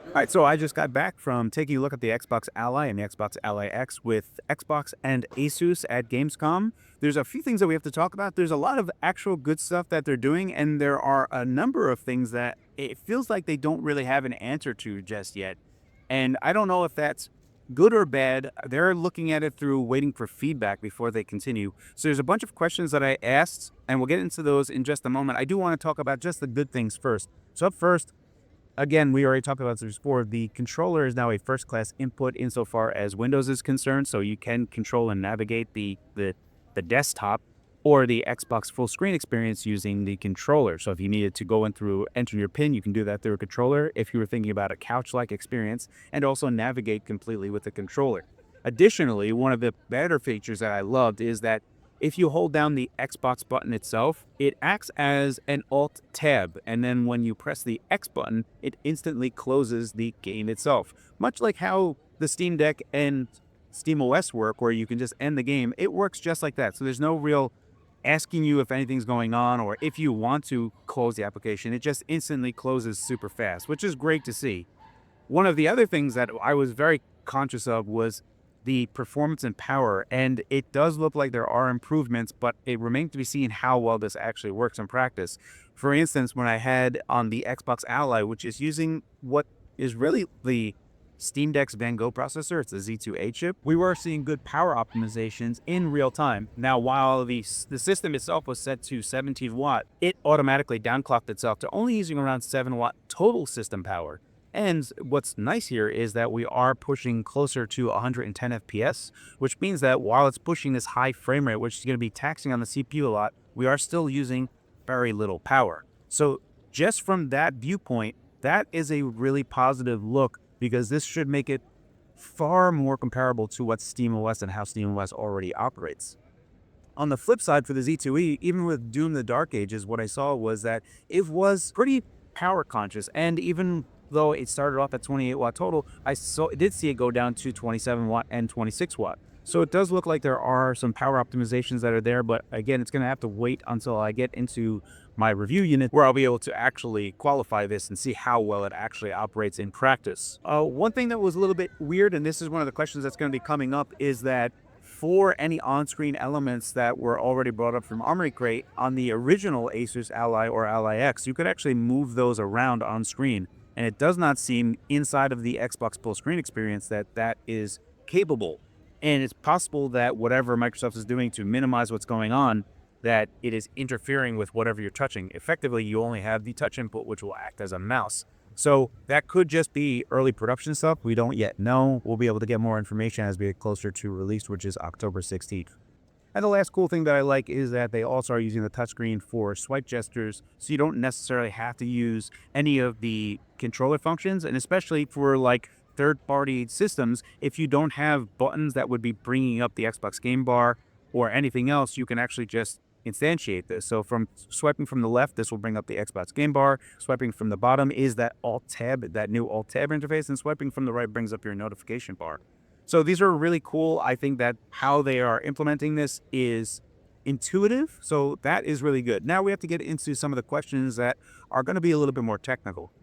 All right, so I just got back from taking a look at the Xbox Ally and the Xbox Ally X with Xbox and Asus at Gamescom. There's a few things that we have to talk about. There's a lot of actual good stuff that they're doing, and there are a number of things that it feels like they don't really have an answer to just yet. And I don't know if that's good or bad. They're looking at it through waiting for feedback before they continue. So there's a bunch of questions that I asked, and we'll get into those in just a moment. I do want to talk about just the good things first. So up first, again, we already talked about this before. The controller is now a first-class input insofar as Windows is concerned, so you can control and navigate the desktop or the Xbox full screen experience using the controller. So if you needed to go in through enter your PIN, you can do that through a controller. If you were thinking about a couch-like experience, and also navigate completely with the controller. Additionally, one of the better features that I loved is that if you hold down the Xbox button itself, it acts as an Alt tab, and then when you press the X button, it instantly closes the game itself. Much like how the Steam Deck and SteamOS work, where you can just end the game, it works just like that. So there's no real asking you if anything's going on or if you want to close the application. It just instantly closes super fast, which is great to see. One of the other things that I was very conscious of was the performance and power, and it does look like there are improvements, but it remains to be seen how well this actually works in practice. For instance, when I had on the Xbox Ally, which is using what is really the Steam Deck's Van Gogh processor, it's a Z2A chip, we were seeing good power optimizations in real time. Now, while the system itself was set to 17 watt, it automatically downclocked itself to only using around 7 watt total system power. And what's nice here is that we are pushing closer to 110 FPS, which means that while it's pushing this high frame rate, which is going to be taxing on the CPU a lot, we are still using very little power. So just from that viewpoint, that is a really positive look because this should make it far more comparable to what SteamOS and how SteamOS already operates. On the flip side for the Z2E, even with Doom the Dark Ages, what I saw was that it was pretty power conscious. And even though it started off at 28 watt total, did see it go down to 27 watt and 26 watt. So it does look like there are some power optimizations that are there, but again, it's going to have to wait until I get into my review unit where I'll be able to actually qualify this and see how well it actually operates in practice. One thing that was a little bit weird, and this is one of the questions that's going to be coming up, is that for any on-screen elements that were already brought up from Armory Crate on the original Asus Ally or Ally X, you could actually move those around on screen. And it does not seem inside of the Xbox full screen experience that that is capable. And it's possible that whatever Microsoft is doing to minimize what's going on, that it is interfering with whatever you're touching. Effectively, you only have the touch input, which will act as a mouse. So that could just be early production stuff. We don't yet know. We'll be able to get more information as we get closer to release, which is October 16th. And the last cool thing that I like is that they also are using the touchscreen for swipe gestures, so you don't necessarily have to use any of the controller functions, and especially for like third-party systems, if you don't have buttons that would be bringing up the Xbox Gamebar or anything else, you can actually just instantiate this. So from swiping from the left, this will bring up the Xbox Gamebar. Swiping from the bottom is that Alt Tab, that new Alt Tab interface, and swiping from the right brings up your notification bar. So these are really cool. I think that how they are implementing this is intuitive. So that is really good. Now we have to get into some of the questions that are going to be a little bit more technical.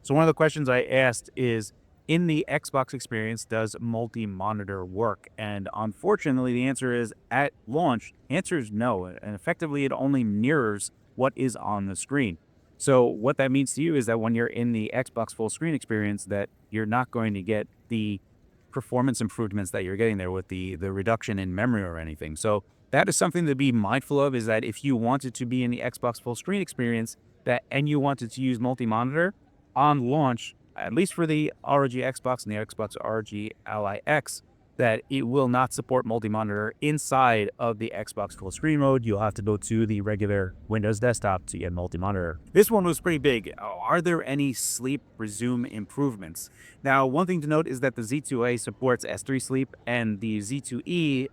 So one of the questions I asked is, in the Xbox experience, does multi-monitor work? And unfortunately, the answer is at launch, answer is no. And effectively, it only mirrors what is on the screen. So what that means to you is that when you're in the Xbox full screen experience, that you're not going to get the performance improvements that you're getting there with the reduction in memory or anything. So that is something to be mindful of, is that if you wanted to be in the Xbox full screen experience and you wanted to use multi-monitor on launch, at least for the ROG Xbox and the Xbox ROG Ally X, that it will not support multi-monitor inside of the Xbox full screen mode. You'll have to go to the regular Windows desktop to get multi-monitor. This one was pretty big. Are there any sleep resume improvements? Now, one thing to note is that the Z2A supports S3 sleep and the Z2E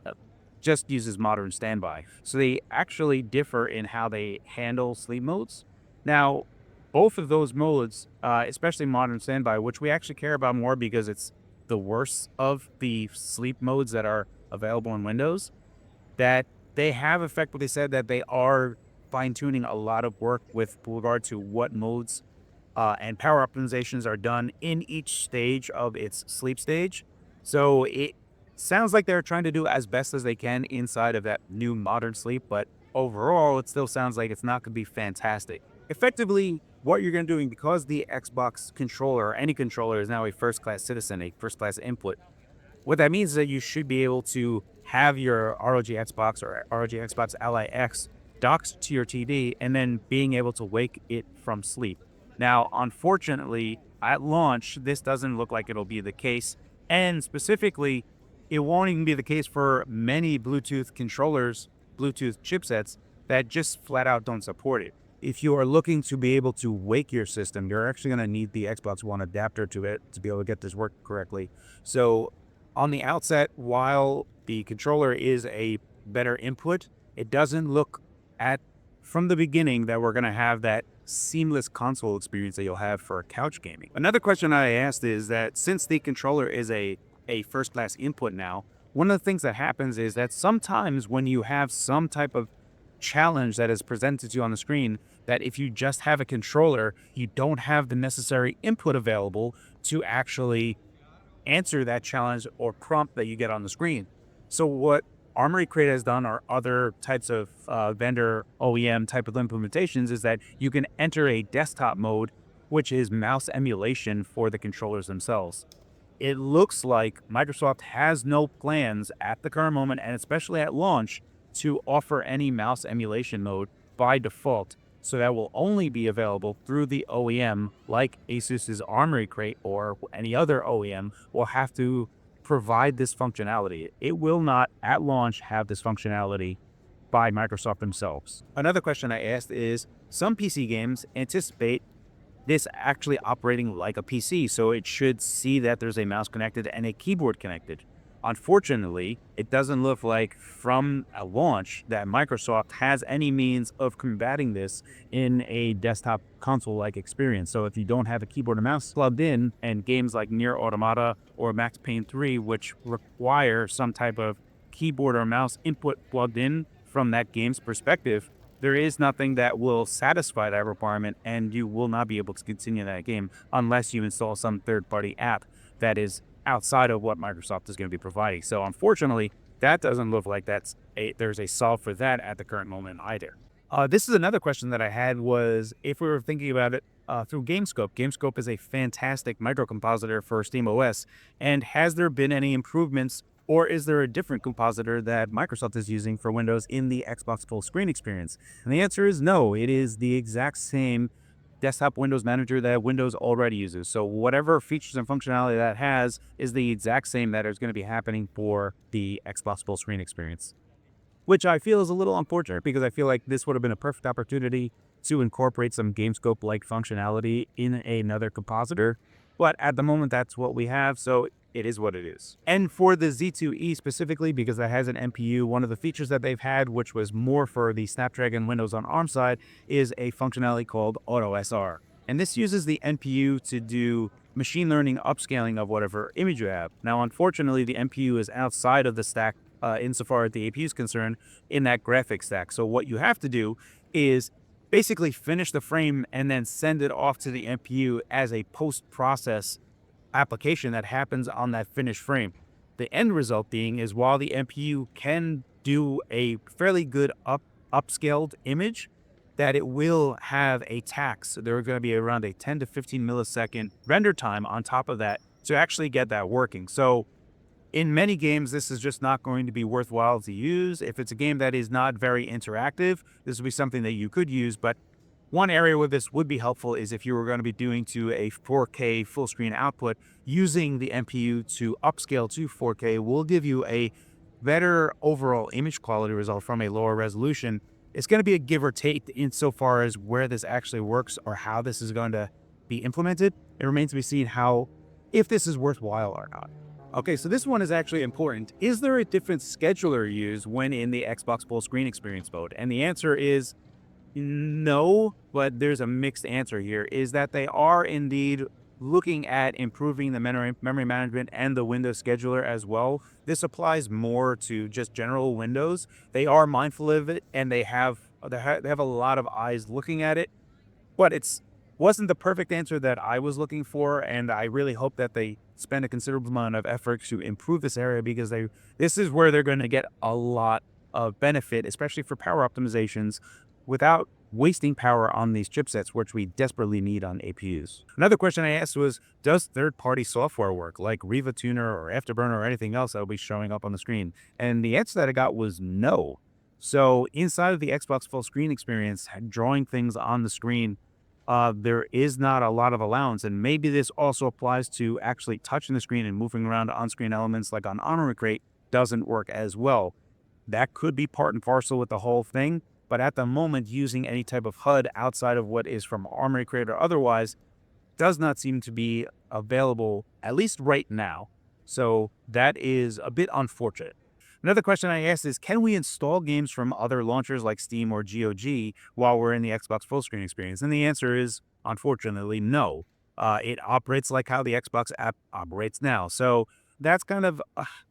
just uses modern standby. So they actually differ in how they handle sleep modes. Now, both of those modes, especially modern standby, which we actually care about more because it's the worst of the sleep modes that are available in Windows, that they have effectively said that they are fine-tuning a lot of work with regard to what modes and power optimizations are done in each stage of its sleep stage. So it sounds like they're trying to do as best as they can inside of that new modern sleep, but overall, it still sounds like it's not going to be fantastic. Effectively, what you're going to do, because the Xbox controller, any controller, is now a first-class citizen, a first-class input, what that means is that you should be able to have your ROG Xbox or ROG Xbox Ally X docked to your TV and then being able to wake it from sleep. Now, unfortunately, at launch, this doesn't look like it'll be the case. And specifically, it won't even be the case for many Bluetooth controllers, Bluetooth chipsets that just flat out don't support it. If you are looking to be able to wake your system, you're actually going to need the Xbox One adapter to it to be able to get this work correctly. So on the outset, while the controller is a better input, it doesn't look at from the beginning that we're going to have that seamless console experience that you'll have for couch gaming. Another question I asked is that since the controller is a first-class input now, one of the things that happens is that sometimes when you have some type of challenge that is presented to you on the screen, that if you just have a controller, you don't have the necessary input available to actually answer that challenge or prompt that you get on the screen. So what Armory Crate has done, or other types of vendor OEM type of implementations, is that you can enter a desktop mode, which is mouse emulation for the controllers themselves. It looks like Microsoft has no plans at the current moment, and especially at launch, to offer any mouse emulation mode by default. So that will only be available through the OEM, like Asus's Armory Crate or any other OEM will have to provide this functionality. It will not, at launch, have this functionality by Microsoft themselves. Another question I asked is, some PC games anticipate this actually operating like a PC, so it should see that there's a mouse connected and a keyboard connected. Unfortunately, it doesn't look like from a launch that Microsoft has any means of combating this in a desktop console-like experience. So if you don't have a keyboard and mouse plugged in, and games like Nier Automata or Max Payne 3, which require some type of keyboard or mouse input plugged in from that game's perspective, there is nothing that will satisfy that requirement, and you will not be able to continue that game unless you install some third-party app that is outside of what Microsoft is going to be providing. So unfortunately, that doesn't look like there's a solve for that at the current moment either. This is another question that I had, was if we were thinking about it through Gamescope. Gamescope is a fantastic microcompositor for SteamOS, and has there been any improvements, or is there a different compositor that Microsoft is using for Windows in the Xbox Fullscreen experience? And the answer is no. It is the exact same desktop Windows manager that Windows already uses. So whatever features and functionality that has is the exact same that is going to be happening for the Xbox Fullscreen experience, which I feel is a little unfortunate, because I feel like this would have been a perfect opportunity to incorporate some Gamescope-like functionality in another compositor. But at the moment, that's what we have, so it is what it is. And for the Z2E specifically, because that has an NPU, one of the features that they've had, which was more for the Snapdragon Windows on ARM side, is a functionality called AutoSR. And this uses the NPU to do machine learning upscaling of whatever image you have. Now, unfortunately, the NPU is outside of the stack insofar as the APU is concerned in that graphics stack. So what you have to do is basically finish the frame and then send it off to the NPU as a post-process application that happens on that finished frame. The end result being is, while the NPU can do a fairly good upscaled image, that it will have a tax. There are going to be around a 10 to 15 millisecond render time on top of that to actually get that working. So in many games, this is just not going to be worthwhile to use. If it's a game that is not very interactive, this would be something that you could use. But one area where this would be helpful is if you were going to be doing to a 4K full screen output, using the NPU to upscale to 4K will give you a better overall image quality result from a lower resolution. It's going to be a give or take insofar as where this actually works or how this is going to be implemented. It remains to be seen if this is worthwhile or not. Okay, so this one is actually important. Is there a different scheduler used when in the Xbox full screen experience mode? And the answer is no, but there's a mixed answer here, is that they are indeed looking at improving the memory management and the Windows scheduler as well. This applies more to just general Windows. They are mindful of it, and they have a lot of eyes looking at it, but it's wasn't the perfect answer that I was looking for, and I really hope that they spend a considerable amount of effort to improve this area, because this is where they're going to get a lot of benefit, especially for power optimizations, without wasting power on these chipsets, which we desperately need on APUs. Another question I asked was, does third-party software work, like Rivatuner or Afterburner or anything else that will be showing up on the screen? And the answer that I got was no. So inside of the Xbox full screen experience, drawing things on the screen, there is not a lot of allowance. And maybe this also applies to actually touching the screen and moving around on-screen elements like on Armory Crate doesn't work as well. That could be part and parcel with the whole thing, but at the moment, using any type of HUD outside of what is from Armory Crate or otherwise does not seem to be available, at least right now. So that is a bit unfortunate. Another question I asked is, can we install games from other launchers like Steam or GOG while we're in the Xbox full screen experience? And the answer is, unfortunately, no. It operates like how the Xbox app operates now. So that's kind of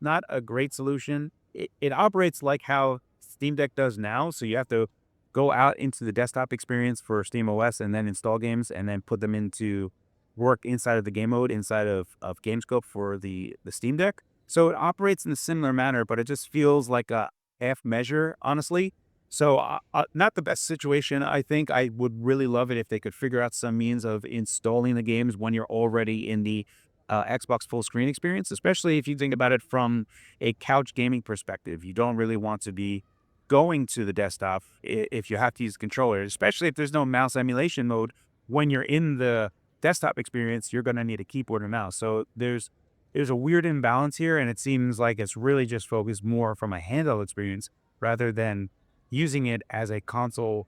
not a great solution. It operates like how Steam Deck does now. So you have to go out into the desktop experience for Steam OS and then install games and then put them into work inside of the game mode inside of Gamescom for the Steam Deck. So it operates in a similar manner, but it just feels like a half measure, honestly. So not the best situation. I think I would really love it if they could figure out some means of installing the games when you're already in the Xbox full screen experience, especially if you think about it from a couch gaming perspective. You don't really want to be going to the desktop if you have to use a controller, especially if there's no mouse emulation mode. When you're in the desktop experience, you're going to need a keyboard and mouse. So there's a weird imbalance here, and it seems like it's really just focused more from a handheld experience rather than using it as a console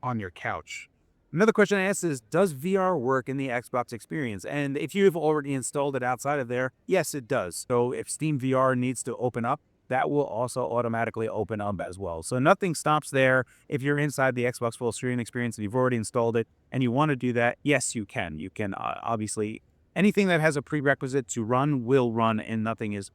on your couch. Another question I asked is, does VR work in the Xbox experience? And if you've already installed it outside of there, yes, it does. So if Steam VR needs to open up, that will also automatically open up as well. So nothing stops there. If you're inside the Xbox full screen experience and you've already installed it and you want to do that, yes, you can. You can obviously, anything that has a prerequisite to run will run, and nothing is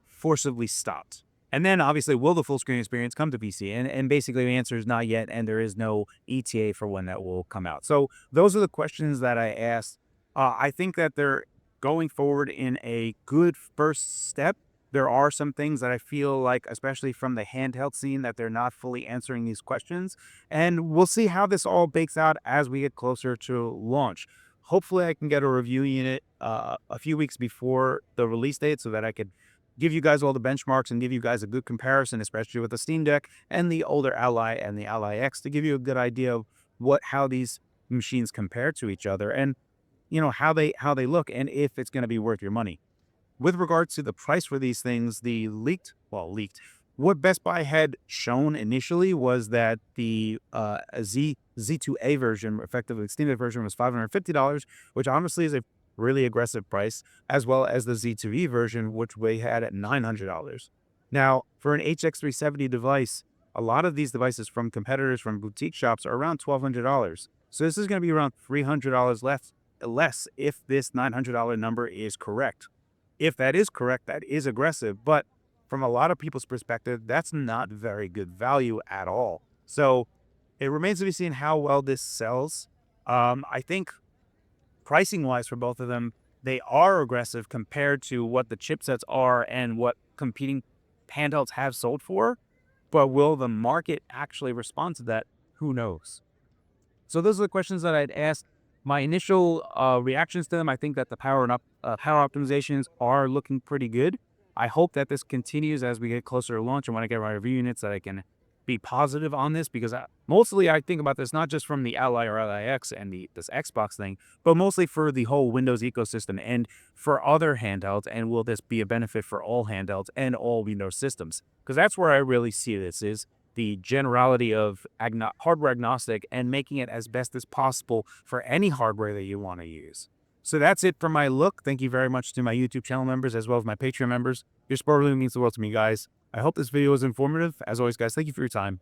forcibly stopped. And then obviously, will the full screen experience come to PC? And basically the answer is not yet, and there is no ETA for when that will come out. So those are the questions that I asked. I think that they're going forward in a good first step. There are some things that I feel like, especially from the handheld scene, that they're not fully answering these questions. And we'll see how this all bakes out as we get closer to launch. Hopefully I can get a review unit a few weeks before the release date so that I could give you guys all the benchmarks and give you guys a good comparison, especially with the Steam Deck and the older Ally and the Ally X, to give you a good idea of how these machines compare to each other and, you know, how they look and if it's going to be worth your money. With regards to the price for these things, what Best Buy had shown initially was that the Z2A version, effectively the Steam Deck version, was $550, which honestly is a really aggressive price, as well as the Z2E version, which we had at $900. Now, for an HX370 device, a lot of these devices from competitors from boutique shops are around $1,200. So this is going to be around $300 less if this $900 number is correct. If that is correct, that is aggressive, but from a lot of people's perspective, that's not very good value at all. So it remains to be seen how well this sells. I think pricing-wise for both of them, they are aggressive compared to what the chipsets are and what competing handhelds have sold for. But will the market actually respond to that? Who knows? So those are the questions that I'd asked. My initial reactions to them, I think that the power optimizations are looking pretty good. I hope that this continues as we get closer to launch and when I get my review units that I can be positive on this, because mostly I think about this not just from the Ally or Ally X and this Xbox thing, but mostly for the whole Windows ecosystem and for other handhelds, and will this be a benefit for all handhelds and all Windows systems? Because that's where I really see this, is the generality of hardware agnostic and making it as best as possible for any hardware that you want to use. So that's it for my look. Thank you very much to my YouTube channel members as well as my Patreon members. Your support really means the world to me, guys. I hope this video was informative. As always, guys, thank you for your time.